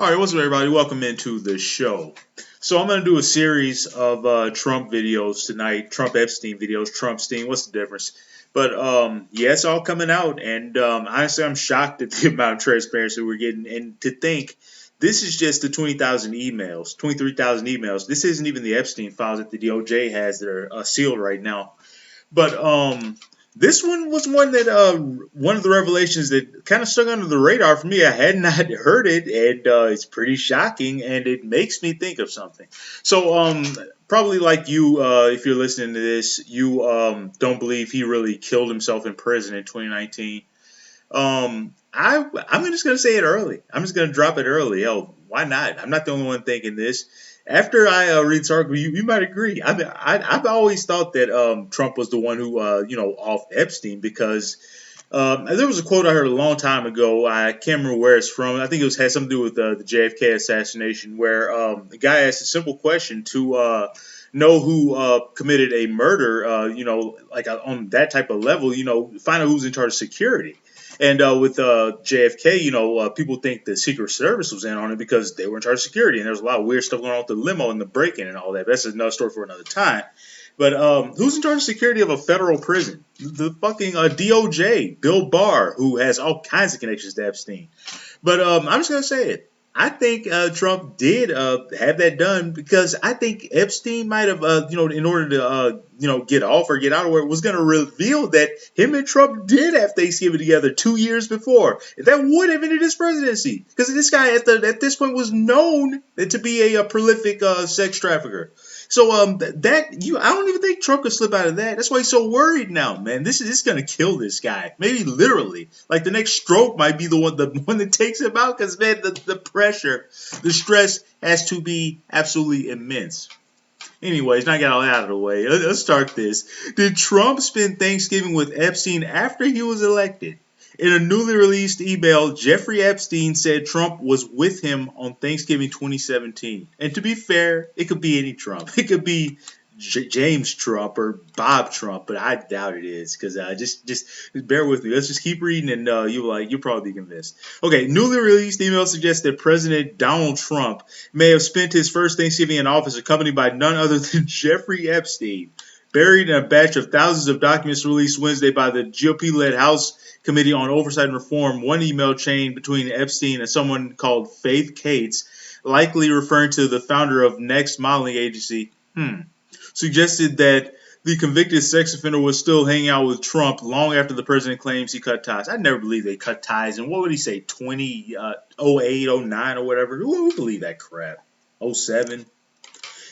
All right, what's up, everybody? Welcome into the show. So I'm going to do a series of Trump videos tonight. Trump Epstein videos. Trumpstein. What's the difference? But yeah, it's all coming out, and honestly, I'm shocked at the amount of transparency we're getting. And to think this is just the 20,000 emails, 23,000 emails. This isn't even the Epstein files that the DOJ has that are sealed right now. But this one was one that one of the revelations that kind of stuck under the radar for me. I had not heard it, and it's pretty shocking, and it makes me think of something. So probably like you, if you're listening to this, you don't believe he really killed himself in prison in 2019. I'm just gonna say it early. I'm just gonna drop it early. Oh, why not? I'm not the only one thinking this. After I read this article, you might agree. I've always thought that Trump was the one who off Epstein because there was a quote I heard a long time ago. I can't remember where it's from. I think had something to do with the JFK assassination, where the guy asked a simple question to know who committed a murder. On that type of level, find out who's in charge of security. And with JFK, people think the Secret Service was in on it because they were in charge of security, and there's a lot of weird stuff going on with the limo and the break-in and all that. But that's another story for another time. But who's in charge of security of a federal prison? The fucking DOJ, Bill Barr, who has all kinds of connections to Epstein. But I'm just gonna say it. I think Trump did have that done because I think Epstein might have, in order to, get off or get out of where it was going to reveal that him and Trump did have Thanksgiving together 2 years before. That would have ended his presidency because this guy at this point was known to be a prolific sex trafficker. So I don't even think Trump could slip out of that. That's why he's so worried now, man. This is gonna kill this guy. Maybe literally. Like the next stroke might be the one that takes him out because man, the pressure, the stress has to be absolutely immense. Anyways, now I got all that out of the way. Let's start this. Did Trump spend Thanksgiving with Epstein after he was elected? In a newly released email, Jeffrey Epstein said Trump was with him on Thanksgiving 2017. And to be fair, it could be any Trump. It could be James Trump or Bob Trump, but I doubt it is because just bear with me. Let's just keep reading, and you'll probably be convinced. Okay, newly released email suggests that President Donald Trump may have spent his first Thanksgiving in office accompanied by none other than Jeffrey Epstein, buried in a batch of thousands of documents released Wednesday by the GOP-led House Committee on Oversight and Reform. One email chain between Epstein and someone called Faith Cates, likely referring to the founder of Next modeling agency, suggested that the convicted sex offender was still hanging out with Trump long after the president claims he cut ties. I never believe they cut ties. And what would he say, 2008, 09 or whatever? Who would believe that crap? 07?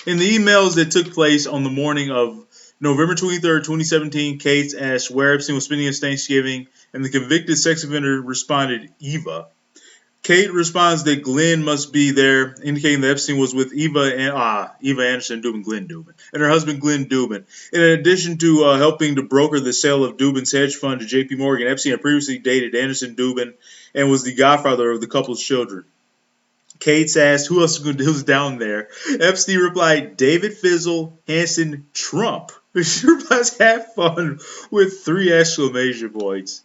In the emails that took place on the morning of November 23rd, 2017, Cates asked where Epstein was spending his Thanksgiving, and the convicted sex offender responded, Eva. Kate responds that Glenn must be there, indicating that Epstein was with Eva Anderson Dubin, Glenn Dubin, and her husband Glenn Dubin. In addition to helping to broker the sale of Dubin's hedge fund to J.P. Morgan, Epstein had previously dated Anderson Dubin and was the godfather of the couple's children. Cates asked who else was down there. Epstein replied, David Fizzle, Hanson, Trump. She replies, have fun with 3 exclamation points.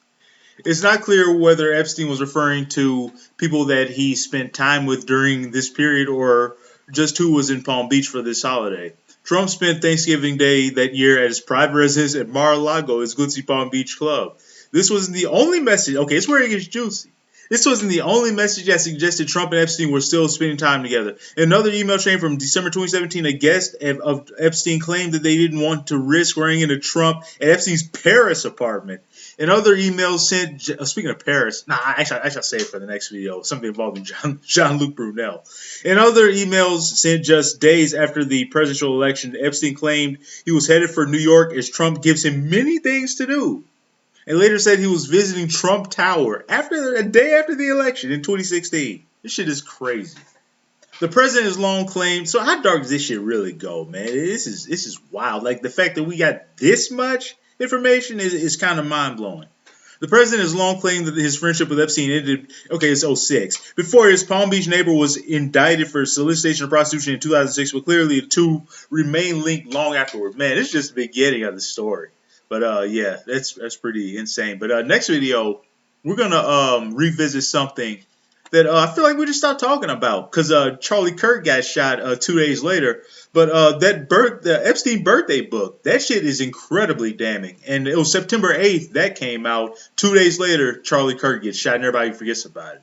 It's not clear whether Epstein was referring to people that he spent time with during this period or just who was in Palm Beach for this holiday. Trump spent Thanksgiving Day that year at his private residence at Mar-a-Lago, his glitzy Palm Beach club. This wasn't the only message. Okay, it's where it gets juicy. This wasn't the only message that suggested Trump and Epstein were still spending time together. In another email chain from December 2017, a guest of Epstein claimed that they didn't want to risk running into Trump at Epstein's Paris apartment. In other emails sent, speaking of Paris, I shall say it for the next video, something involving Jean-Luc Brunel. In other emails sent just days after the presidential election, Epstein claimed he was headed for New York as Trump gives him many things to do. And later said he was visiting Trump Tower a day after the election in 2016. This shit is crazy. The president has long claimed. So how dark does this shit really go, man? This is wild. Like the fact that we got this much information is kind of mind blowing. The president has long claimed that his friendship with Epstein ended. Okay, it's 06. Before his Palm Beach neighbor was indicted for solicitation of prostitution in 2006, but clearly the two remain linked long afterward. Man, it's just the beginning of the story. But yeah, that's pretty insane. But next video, we're gonna revisit something that I feel like we just stopped talking about because Charlie Kirk got shot 2 days later. But the Epstein birthday book, that shit is incredibly damning. And it was September 8th that came out. 2 days later, Charlie Kirk gets shot and everybody forgets about it.